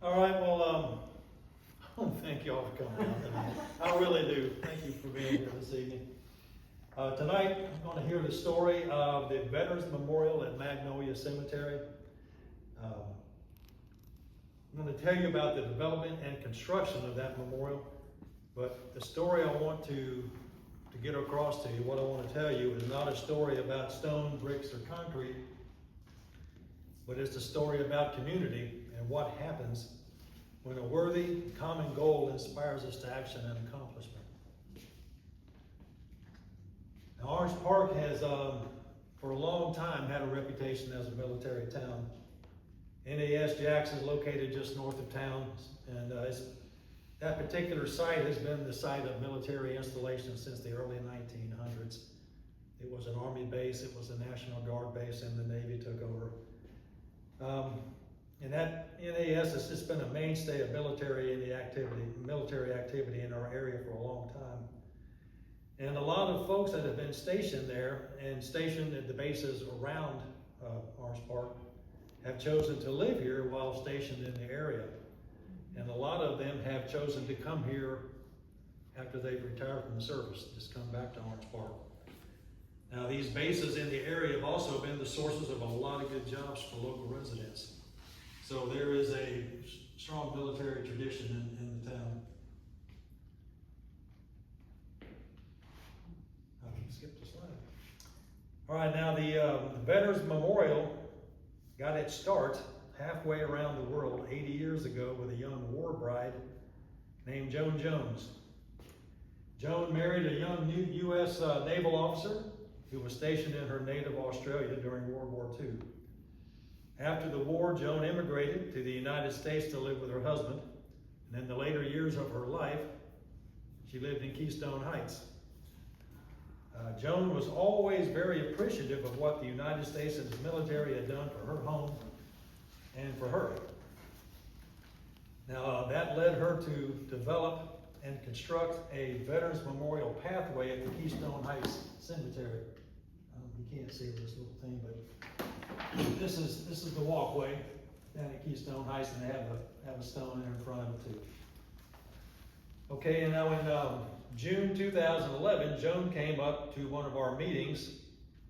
All right, well, I want to thank y'all for coming out tonight. I really do. Thank you for being here this evening. Tonight, I'm going to hear the story of the Veterans Memorial at Magnolia Cemetery. I'm going to tell you about the development and construction of that memorial, but the story I want to get across to you, what I want to tell you, is not a story about stone, bricks, or concrete, but it's a story about community and what happens when a worthy common goal inspires us to action and accomplishment. Now, Orange Park has, for a long time, had a reputation as a military town. NAS Jackson is located just north of town, and that particular site has been the site of military installations since the early 1900s. It was an Army base, it was a National Guard base, and the Navy took over. And that NAS has just been a mainstay of military activity in our area for a long time. And a lot of folks that have been stationed there and stationed at the bases around Orange Park have chosen to live here while stationed in the area. And a lot of them have chosen to come here after they've retired from the service, just come back to Orange Park. Now, these bases in the area have also been the sources of a lot of good jobs for local residents. So there is a strong military tradition in the town. I can skip the slide. All right, now the Veterans Memorial got its start halfway around the world 80 years ago with a young war bride named Joan Jones. Joan married a young U.S. naval officer who was stationed in her native Australia during World War II. After the war, Joan immigrated to the United States to live with her husband, and in the later years of her life, she lived in Keystone Heights. Joan was always very appreciative of what the United States and its military had done for her home and for her. Now, that led her to develop and construct a Veterans Memorial pathway at the Keystone Heights Cemetery. You can't see this little thing, but this is the walkway down at Keystone Heights, and they have a stone in front of it too. Okay, and now in June 2011, Joan came up to one of our meetings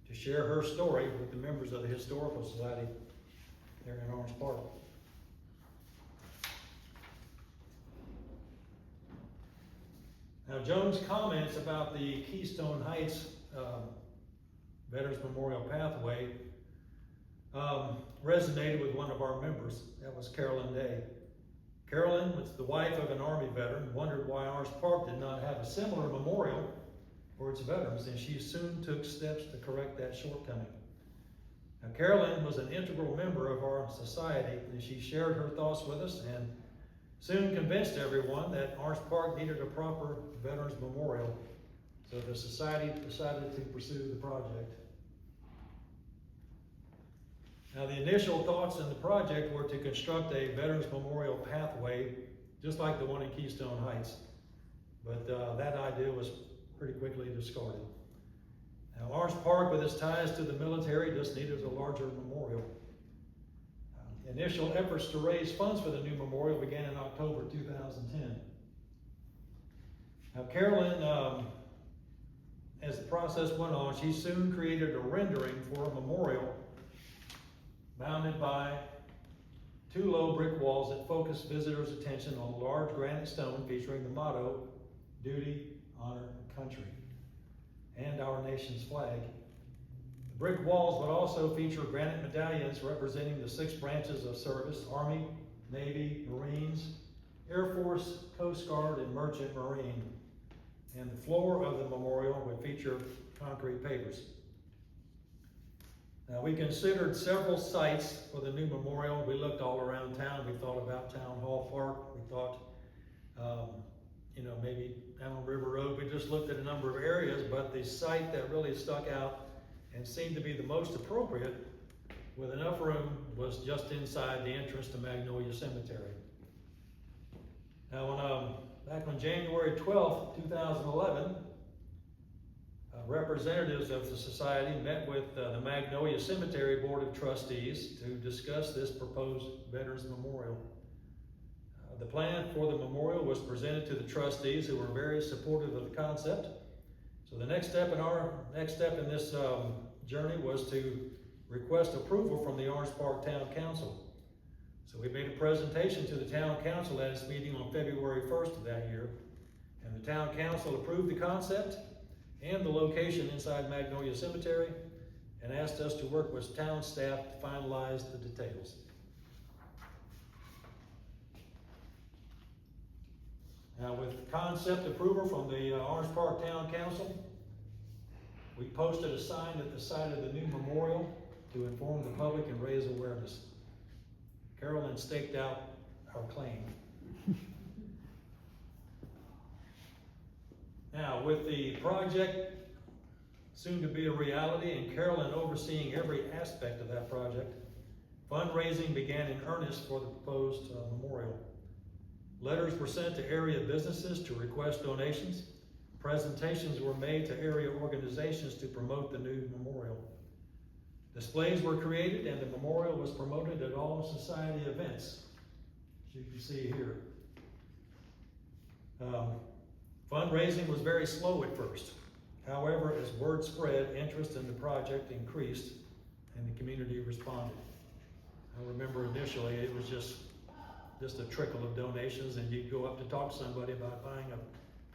to share her story with the members of the Historical Society there in Orange Park. Now, Joan's comments about the Keystone Heights Veterans Memorial Pathway resonated with one of our members. That was Carolyn Day. Carolyn was the wife of an Army veteran, wondered why Orange Park did not have a similar memorial for its veterans, and she soon took steps to correct that shortcoming. Now, Carolyn was an integral member of our society, and she shared her thoughts with us and soon convinced everyone that Orange Park needed a proper Veterans Memorial, so the society decided to pursue the project. Now, the initial thoughts in the project were to construct a Veterans Memorial pathway, just like the one in Keystone Heights, but that idea was pretty quickly discarded. Now, Orange Park, with its ties to the military, just needed a larger memorial. Initial efforts to raise funds for the new memorial began in October 2010. Now, Carolyn, as the process went on, she soon created a rendering for a memorial bounded by two low brick walls that focused visitors' attention on a large granite stone featuring the motto, "Duty, Honor, and Country," and our nation's flag. The brick walls would also feature granite medallions representing the 6 branches of service: Army, Navy, Marines, Air Force, Coast Guard, and Merchant Marine. And the floor of the memorial would feature concrete pavers. Now, we considered several sites for the new memorial. We looked all around town. We thought about Town Hall Park. We thought, maybe down on River Road. We just looked at a number of areas, but the site that really stuck out and seemed to be the most appropriate with enough room was just inside the entrance to Magnolia Cemetery. Now, back on January 12th, 2011, representatives of the society met with the Magnolia Cemetery Board of Trustees to discuss this proposed Veterans Memorial. The plan for the memorial was presented to the trustees, who were very supportive of the concept. So the next step in this journey was to request approval from the Orange Park Town Council. So we made a presentation to the Town Council at its meeting on February 1st of that year, and the Town Council approved the concept and the location inside Magnolia Cemetery, and asked us to work with town staff to finalize the details. Now, with concept approval from the Orange Park Town Council, we posted a sign at the site of the new memorial to inform the public and raise awareness. Carolyn staked out our claim. Now, with the project soon to be a reality and Carolyn overseeing every aspect of that project, fundraising began in earnest for the proposed memorial. Letters were sent to area businesses to request donations. Presentations were made to area organizations to promote the new memorial. Displays were created and the memorial was promoted at all society events, as you can see here. Fundraising was very slow at first. However, as word spread, interest in the project increased and the community responded. I remember initially it was just a trickle of donations, and you'd go up to talk to somebody about buying a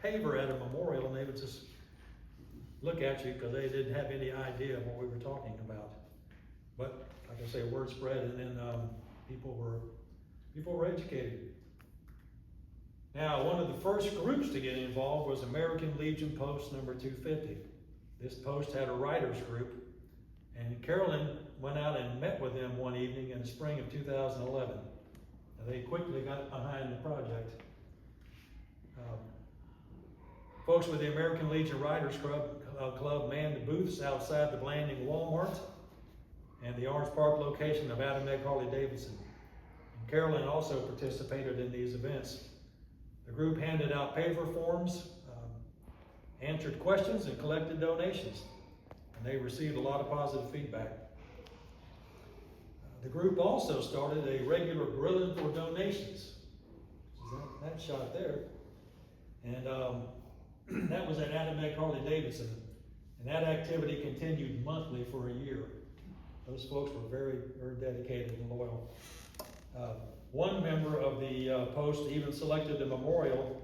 paver at a memorial and they would just look at you because they didn't have any idea of what we were talking about. But like I say, word spread, and then people were educated. Now, one of the first groups to get involved was American Legion Post number 250. This post had a writers group, and Carolyn went out and met with them one evening in the spring of 2011. And they quickly got behind the project. Folks with the American Legion Writers Club manned the booths outside the Blanding Walmart and the Orange Park location of Adam Egg Harley Davidson. And Carolyn also participated in these events. The group handed out paver forms, answered questions, and collected donations. And they received a lot of positive feedback. The group also started a regular grilling for donations. That shot there. And that was at Adam Egg Harley Davidson. And that activity continued monthly for a year. Those folks were very, very dedicated and loyal. One member of the post even selected the memorial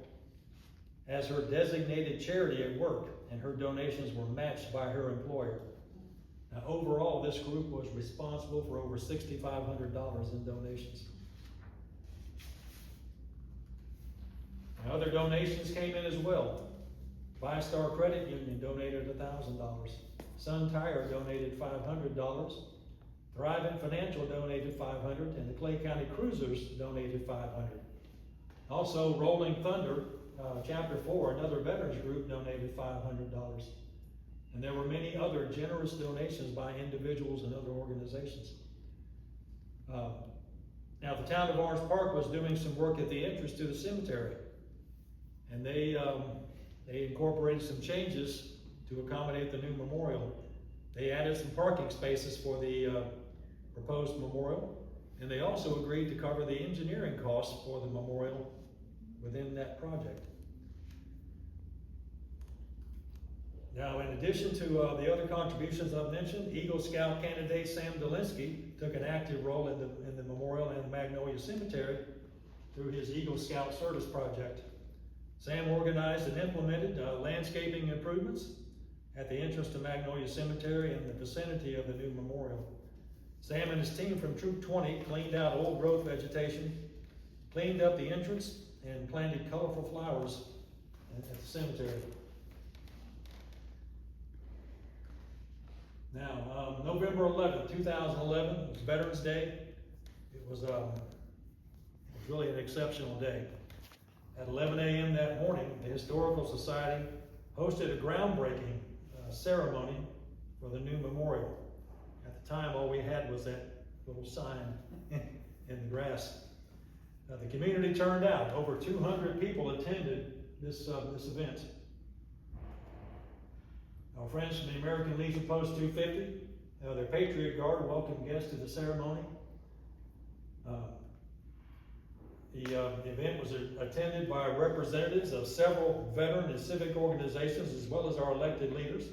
as her designated charity at work, and her donations were matched by her employer. Now, overall, this group was responsible for over $6,500 in donations. Now, other donations came in as well. ViStar Credit Union donated $1,000. Sun Tire donated $500. Thrivent Financial donated $500, and the Clay County Cruisers donated $500. Also, Rolling Thunder, Chapter 4, another veterans group, donated $500. And there were many other generous donations by individuals and other organizations. Now, the town of Orange Park was doing some work at the entrance to the cemetery, and they incorporated some changes to accommodate the new memorial. They added some parking spaces for the proposed memorial, and they also agreed to cover the engineering costs for the memorial within that project. Now, in addition to the other contributions I've mentioned, Eagle Scout candidate Sam Dolinsky took an active role in the memorial and Magnolia Cemetery through his Eagle Scout Service project. Sam organized and implemented landscaping improvements at the entrance to Magnolia Cemetery and the vicinity of the new memorial. Sam and his team from Troop 20 cleaned out old growth vegetation, cleaned up the entrance, and planted colorful flowers at the cemetery. Now, November 11th, 2011, was Veterans Day. It was really an exceptional day. At 11 a.m. that morning, the Historical Society hosted a groundbreaking ceremony for the new memorial. At the time, all we had was that little sign in the grass. The community turned out. Over 200 people attended this event. Our friends from the American Legion Post 250, their Patriot Guard welcomed guests to the ceremony. The event was attended by representatives of several veteran and civic organizations, as well as our elected leaders.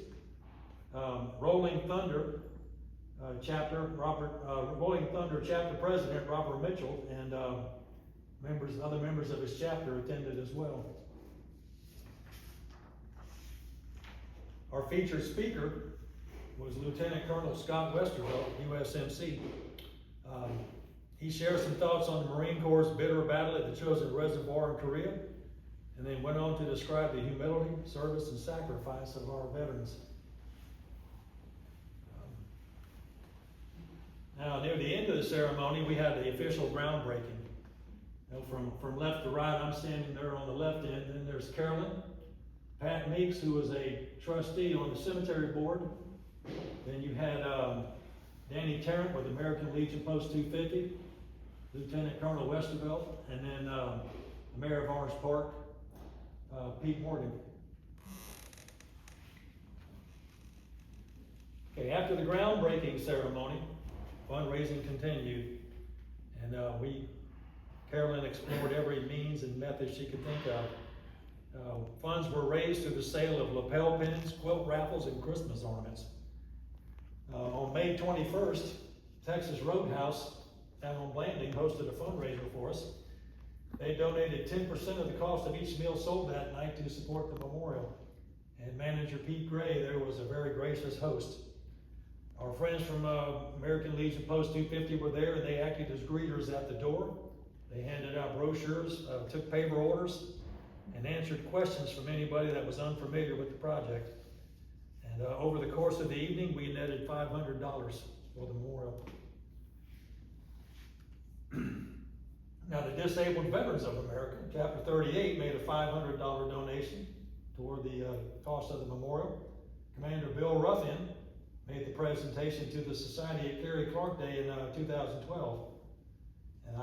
Rolling Thunder chapter president Robert Mitchell and other members of his chapter attended as well. Our featured speaker was Lieutenant Colonel Scott Westervelt, USMC. He shared some thoughts on the Marine Corps' bitter battle at the Chosin Reservoir in Korea, and then went on to describe the humility, service, and sacrifice of our veterans. Now, near the end of the ceremony, we had the official groundbreaking. You know, from left to right, I'm standing there on the left end, then there's Carolyn, Pat Meeks, who was a trustee on the cemetery board. Then you had Danny Tarrant with American Legion Post 250, Lieutenant Colonel Westervelt, and then the Mayor of Orange Park, Pete Morgan. Okay, after the groundbreaking ceremony, fundraising continued, and Carolyn explored every means and method she could think of. Funds were raised through the sale of lapel pins, quilt raffles, and Christmas ornaments. On May 21st, Texas Roadhouse down on Blanding hosted a fundraiser for us. They donated 10% of the cost of each meal sold that night to support the memorial. And manager Pete Gray there was a very gracious host. Our friends from American Legion Post 250 were there, and they acted as greeters at the door. They handed out brochures, took paper orders, and answered questions from anybody that was unfamiliar with the project. And over the course of the evening, we netted $500 for the memorial. Now, the Disabled Veterans of America, Chapter 38, made a $500 donation toward the cost of the memorial. Commander Bill Ruffin made the presentation to the Society at Kerry Clark Day in 2012. And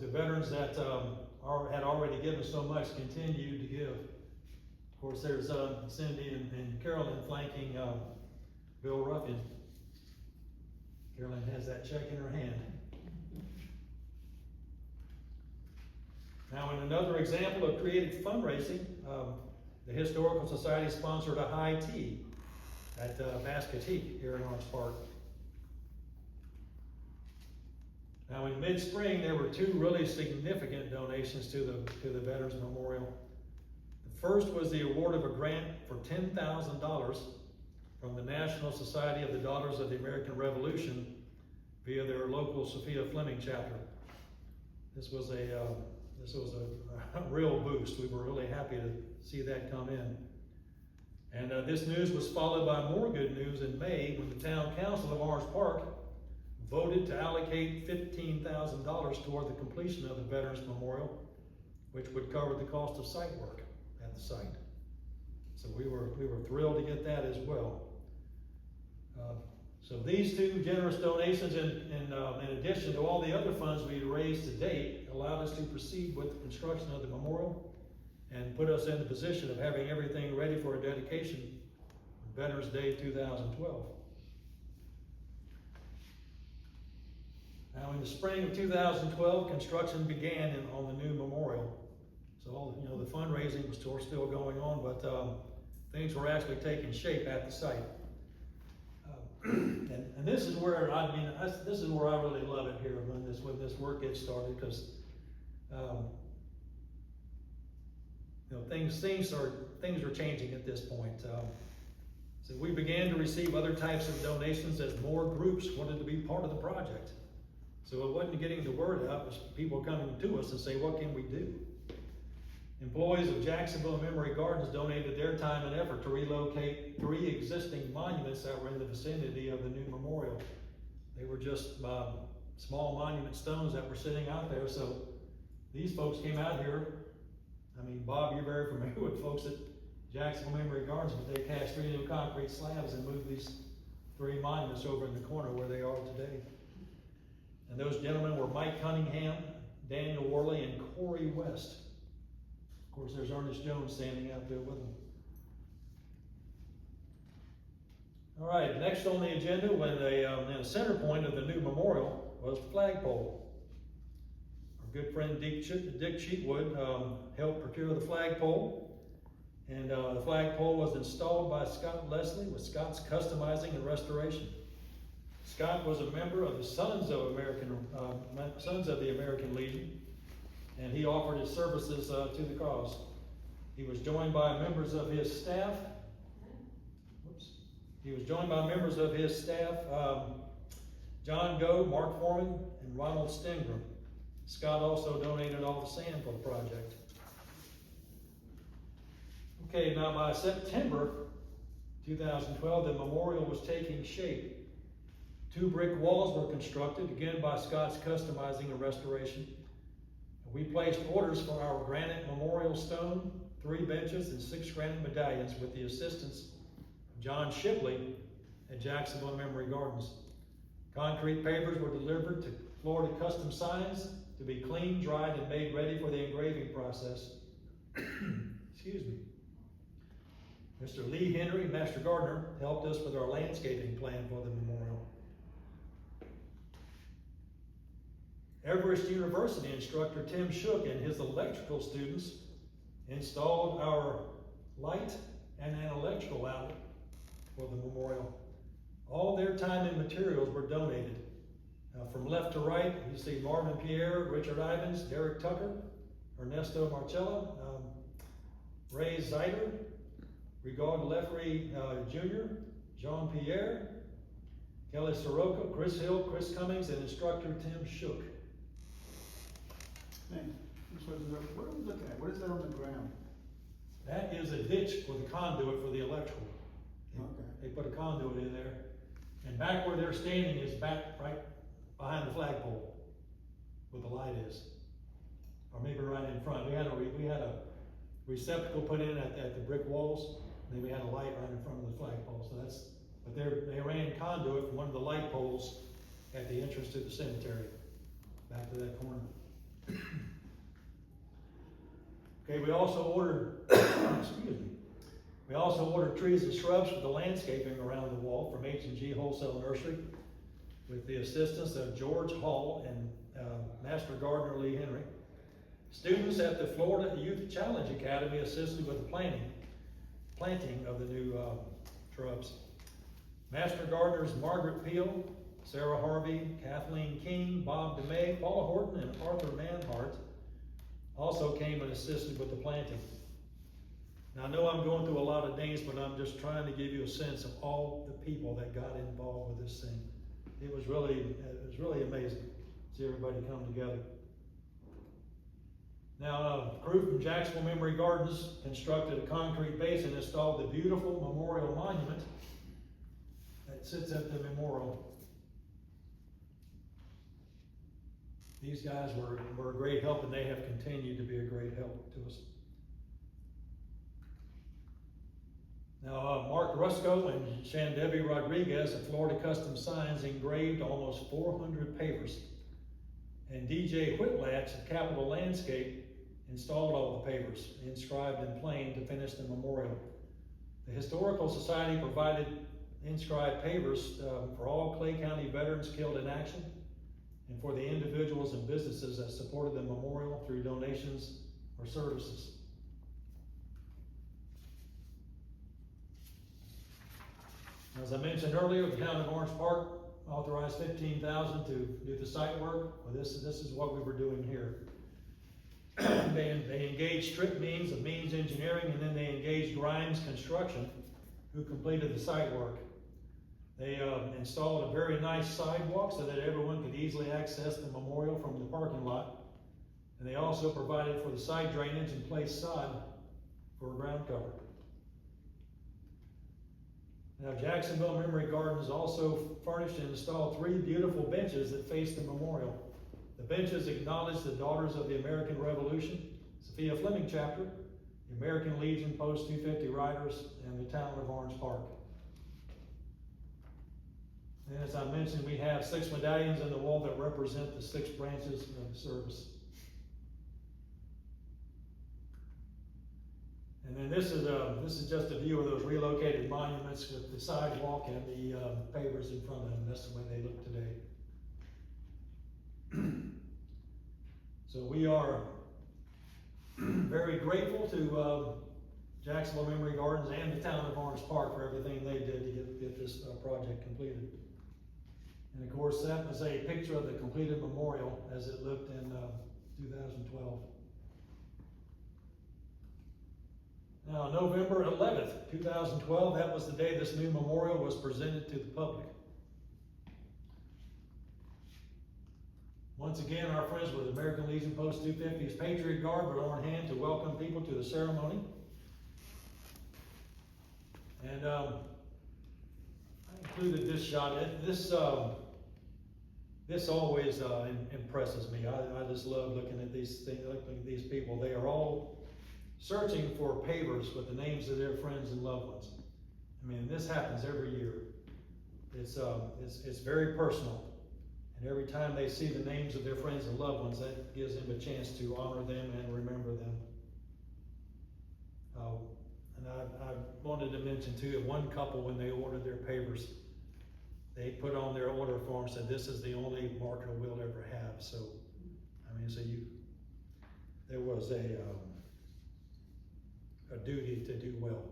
the veterans that had already given so much continued to give. Of course, there's Cindy and Carolyn flanking Bill Ruffin. Carolyn has that check in her hand. Now, in another example of creative fundraising, the Historical Society sponsored a high tea at Mascoteague here in Orange Park. Now, in mid-spring, there were two really significant donations to the Veterans Memorial. The first was the award of a grant for $10,000 from the National Society of the Daughters of the American Revolution via their local Sophia Fleming chapter. This was a real boost. We were really happy to see that come in. And this news was followed by more good news in May when the Town Council of Orange Park voted to allocate $15,000 toward the completion of the Veterans Memorial, which would cover the cost of site work at the site. So we were thrilled to get that as well. So these two generous donations, in addition to all the other funds we had raised to date, allowed us to proceed with the construction of the memorial and put us in the position of having everything ready for a dedication on Veterans Day 2012. Now, in the spring of 2012, construction began on the new memorial. So all the fundraising was still going on, but things were actually taking shape at the site. And this is where this is where I really love it here when this work gets started, because things are changing at this point. So we began to receive other types of donations as more groups wanted to be part of the project. So it wasn't getting the word out, it was people coming to us and say, what can we do? Employees of Jacksonville Memory Gardens donated their time and effort to relocate 3 existing monuments that were in the vicinity of the new memorial. They were just small monument stones that were sitting out there. So these folks came out here. I mean, Bob, you're very familiar with folks at Jacksonville Memory Gardens, but they cast 3 new concrete slabs and moved these 3 monuments over in the corner where they are today. And those gentlemen were Mike Cunningham, Daniel Worley, and Corey West. Of course, there's Ernest Jones standing out there with them. All right, next on the agenda, when in the center point of the new memorial was the flagpole. good friend Dick Cheatwood helped procure the flagpole. And the flagpole was installed by Scott Leslie with Scott's Customizing and Restoration. Scott was a member of the Sons of the American Legion, and he offered his services to the cause. He was joined by members of his staff. John Goh, Mark Foreman, and Ronald Stengram. Scott also donated all the sand for the project. Okay, now by September 2012, the memorial was taking shape. 2 brick walls were constructed, again by Scott's Customizing and Restoration. We placed orders for our granite memorial stone, 3 benches, and 6 granite medallions with the assistance of John Shipley at Jacksonville Memory Gardens. Concrete pavers were delivered to Florida Custom Signs to be cleaned, dried, and made ready for the engraving process. Excuse me. Mr. Lee Henry, Master Gardener, helped us with our landscaping plan for the memorial. Everest University instructor Tim Shook and his electrical students installed our light and an electrical outlet for the memorial. All their time and materials were donated. From left to right, you see Marvin Pierre, Richard Ivins, Derek Tucker, Ernesto Marcella, Ray Zeider, Rigard Leffery Jr., Jean Pierre, Kelly Soroka, Chris Hill, Chris Cummings, and instructor Tim Shook. Man, what are we looking at? What is that on the ground? That is a ditch for the conduit for the electrical. Okay. They put a conduit in there. And back where they're standing is back right behind the flagpole where the light is. Or maybe right in front. We had a receptacle put in at the brick walls, and then we had a light right in front of the flagpole. So but they ran conduit from one of the light poles at the entrance to the cemetery, back to that corner. Okay, we also ordered, We also ordered trees and shrubs for the landscaping around the wall from H&G Wholesale Nursery with the assistance of George Hall and Master Gardener Lee Henry. Students at the Florida Youth Challenge Academy assisted with the planting of the new shrubs. Master Gardeners Margaret Peel, Sarah Harvey, Kathleen King, Bob DeMay, Paula Horton, and Arthur Manhart also came and assisted with the planting. Now I know I'm going through a lot of names, but I'm just trying to give you a sense of all the people that got involved with this thing. It was really amazing to see everybody come together. Now, a crew from Jacksonville Memory Gardens constructed a concrete base and installed the beautiful memorial monument that sits at the memorial. These guys were a great help, and they have continued to be a great help to us. Now, Mark Rusco and Shandevi Rodriguez of Florida Custom Signs engraved almost 400 pavers. And DJ Whitlatch of Capital Landscape installed all the pavers, inscribed in plain, to finish the memorial. The Historical Society provided inscribed pavers for all Clay County veterans killed in action, and for the individuals and businesses that supported the memorial through donations or services. As I mentioned earlier, the town of Orange Park authorized $15,000 to do the site work. Well, this is what we were doing here. They engaged Strip Means of Means Engineering, and then they engaged Grimes Construction, who completed the site work. They installed a very nice sidewalk so that everyone could easily access the memorial from the parking lot. And they also provided for the side drainage and placed sod for ground cover. Now, Jacksonville Memory Gardens also furnished and installed 3 beautiful benches that face the memorial. The benches acknowledge the Daughters of the American Revolution, Sophia Fleming Chapter, the American Legion Post 250 Riders, and the town of Orange Park. And as I mentioned, we have 6 medallions in the wall that represent the 6 branches of the service. And then this is just a view of those relocated monuments with the sidewalk and the pavers in front of them. That's the way they look today. So we are very grateful to Jacksonville Memory Gardens and the town of Orange Park for everything they did to get this project completed. And of course, that was a picture of the completed memorial as it looked in 2012. Now, November 11th, 2012, that was the day this new memorial was presented to the public. Once again, our friends with American Legion Post 250's Patriot Guard were on hand to welcome people to the ceremony. And I included this shot. This always impresses me. I just love looking at these things, looking at these people. They are all searching for pavers with the names of their friends and loved ones. I mean, this happens every year. It's very personal. And every time they see the names of their friends and loved ones, that gives them a chance to honor them and remember them. And I wanted to mention too, that one couple, when they ordered their pavers, they put on their order form, said this is the only marker we'll ever have. So, I mean, so there was a duty to do well.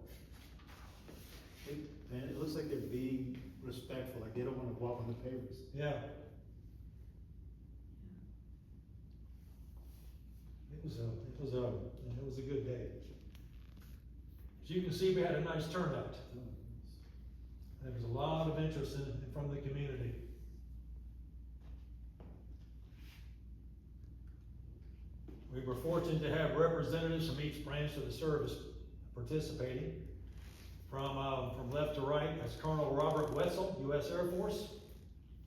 And it looks like they're being respectful, like they don't want to walk on the pavers. Yeah. It was a good day. As you can see, we had a nice turnout. There was a lot of interest from the community. We were fortunate to have representatives from each branch of the service participating. From left to right, that's Colonel Robert Wetzel, U.S. Air Force,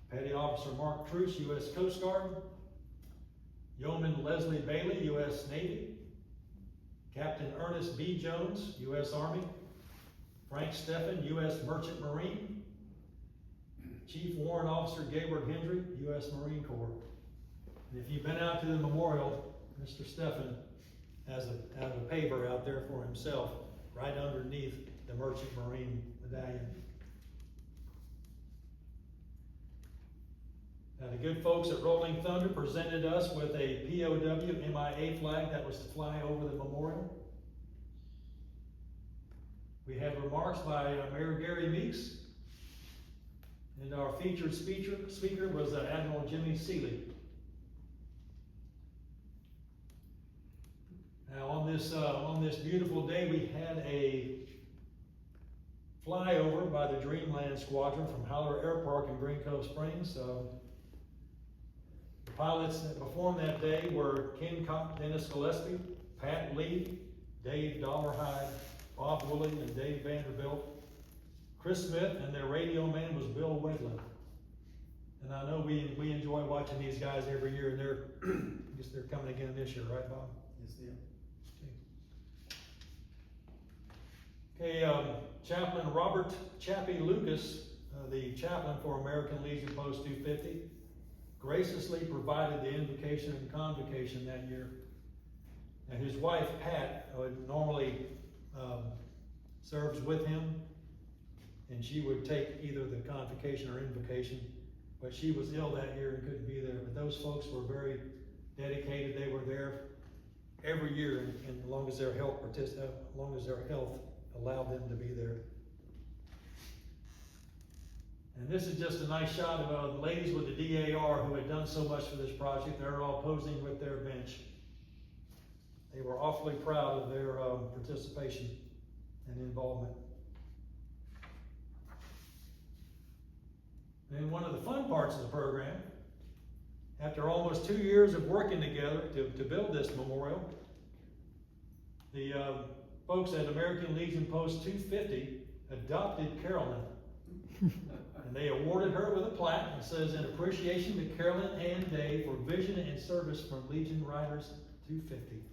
Petty Officer Mark Truce, U.S. Coast Guard, Yeoman Leslie Bailey, U.S. Navy, Captain Ernest B. Jones, U.S. Army, Frank Steffen, U.S. Merchant Marine, Chief Warrant Officer Gaylord Hendry, U.S. Marine Corps. And if you've been out to the memorial, Mr. Steffen has a paver out there for himself, right underneath the Merchant Marine medallion. Now, the good folks at Rolling Thunder presented us with a POW MIA flag that was to fly over the memorial. We had remarks by Mayor Gary Meeks, and our featured speaker was Admiral Jimmy Seeley. Now, on this beautiful day, we had a flyover by the Dreamland Squadron from Howler Air Park in Green Cove Springs. The pilots that performed that day were Ken Cobb, Dennis Gillespie, Pat Lee, Dave Dollarhide, Bob Woolley, and Dave Vanderbilt. Chris Smith, and their radio man was Bill Wedlin. And I know we enjoy watching these guys every year, and I guess they're coming again this year, right, Bob? Yes, they are. Okay, Chaplain Robert Chappie Lucas, the chaplain for American Legion Post 250, graciously provided the invocation and convocation that year. And his wife, Pat, normally serves with him, and she would take either the convocation or invocation, but she was ill that year and couldn't be there. But those folks were very dedicated. They were there every year, and as long as their health allowed them to be there. And this is just a nice shot of the ladies with the DAR who had done so much for this project. They're all posing with their bench. They were awfully proud of their participation and involvement. And one of the fun parts of the program, after almost 2 years of working together to build this memorial, the folks at American Legion Post 250 adopted Carolyn. And they awarded her with a plaque that says, "In appreciation to Carolyn and Dave for vision and service from Legion Riders 250.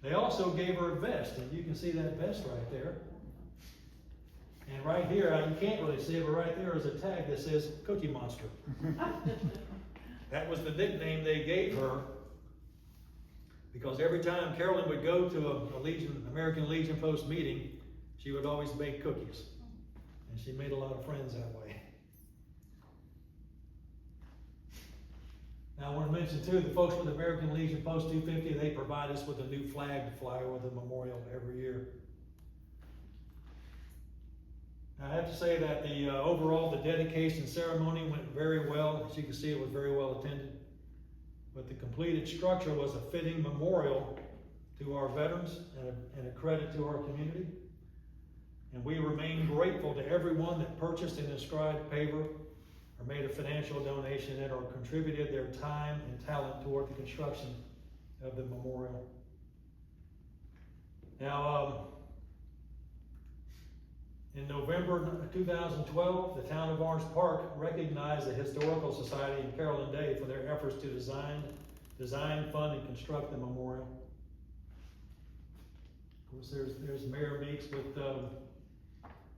They also gave her a vest, and you can see that vest right there. And right here, you can't really see it, but right there is a tag that says Cookie Monster. That was the nickname they gave her, because every time Carolyn would go to a American Legion Post meeting, she would always bake cookies. And she made a lot of friends that way. Now, I want to mention too, the folks with American Legion Post 250, they provide us with a new flag to fly over the memorial every year. I have to say that the overall, the dedication ceremony went very well. As you can see, it was very well attended. But the completed structure was a fitting memorial to our veterans and a credit to our community. And we remain grateful to everyone that purchased an inscribed paver or made a financial donation and or contributed their time and talent toward the construction of the memorial. Now, in November 2012, the town of Orange Park recognized the Historical Society and Carolyn Day for their efforts to design, fund, and construct the memorial. Of course, there's Mayor Meeks with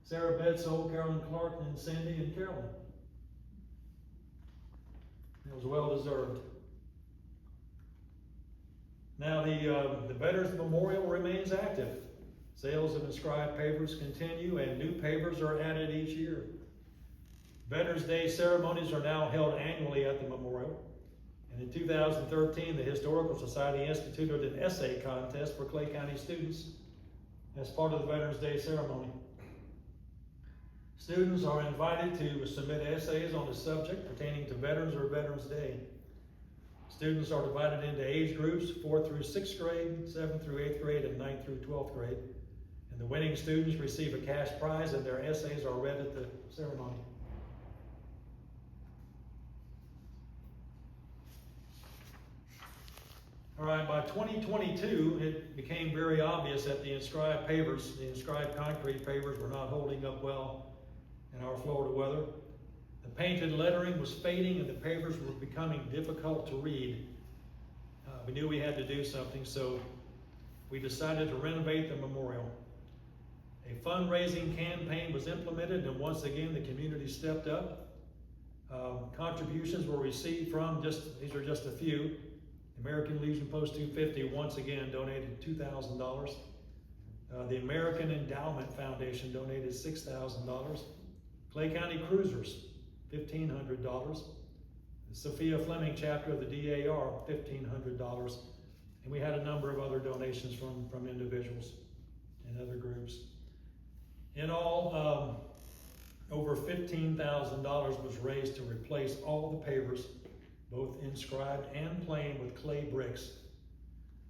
Sarah Bedsole, Carolyn Clark, and Cindy and Carolyn. It was well deserved. Now the Veterans Memorial remains active. Sales of inscribed pavers continue and new pavers are added each year. Veterans Day ceremonies are now held annually at the memorial. And in 2013, the Historical Society instituted an essay contest for Clay County students as part of the Veterans Day ceremony. Students are invited to submit essays on the subject pertaining to veterans or Veterans Day. Students are divided into age groups, 4th through 6th grade, 7th through 8th grade, and 9th through 12th grade. And the winning students receive a cash prize and their essays are read at the ceremony. All right, by 2022, it became very obvious that the inscribed concrete pavers were not holding up well in our Florida weather. The painted lettering was fading and the pavers were becoming difficult to read. We knew we had to do something, so we decided to renovate the memorial. A fundraising campaign was implemented, and once again, the community stepped up. Contributions were received from, these are just a few. The American Legion Post 250 once again donated $2,000. The American Endowment Foundation donated $6,000. Clay County Cruisers, $1,500. The Sophia Fleming chapter of the DAR, $1,500. And we had a number of other donations from individuals and other groups. In all, over $15,000 was raised to replace all the pavers, both inscribed and plain, with clay bricks.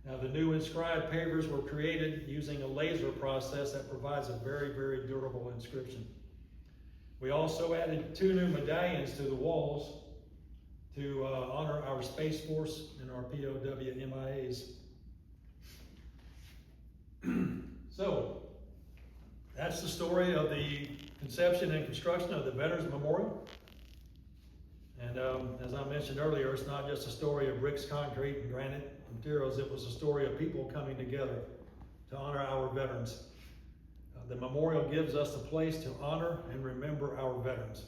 Now, the new inscribed pavers were created using a laser process that provides a very, very durable inscription. We also added 2 new medallions to the walls to honor our Space Force and our POW MIAs. So, that's the story of the conception and construction of the Veterans Memorial. And as I mentioned earlier, it's not just a story of bricks, concrete, and granite materials. It was a story of people coming together to honor our veterans. The memorial gives us a place to honor and remember our veterans.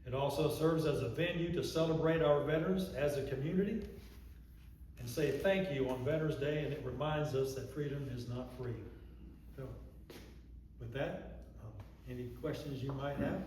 It also serves as a venue to celebrate our veterans as a community and say thank you on Veterans Day, and it reminds us that freedom is not free. So, with that, any questions you might have?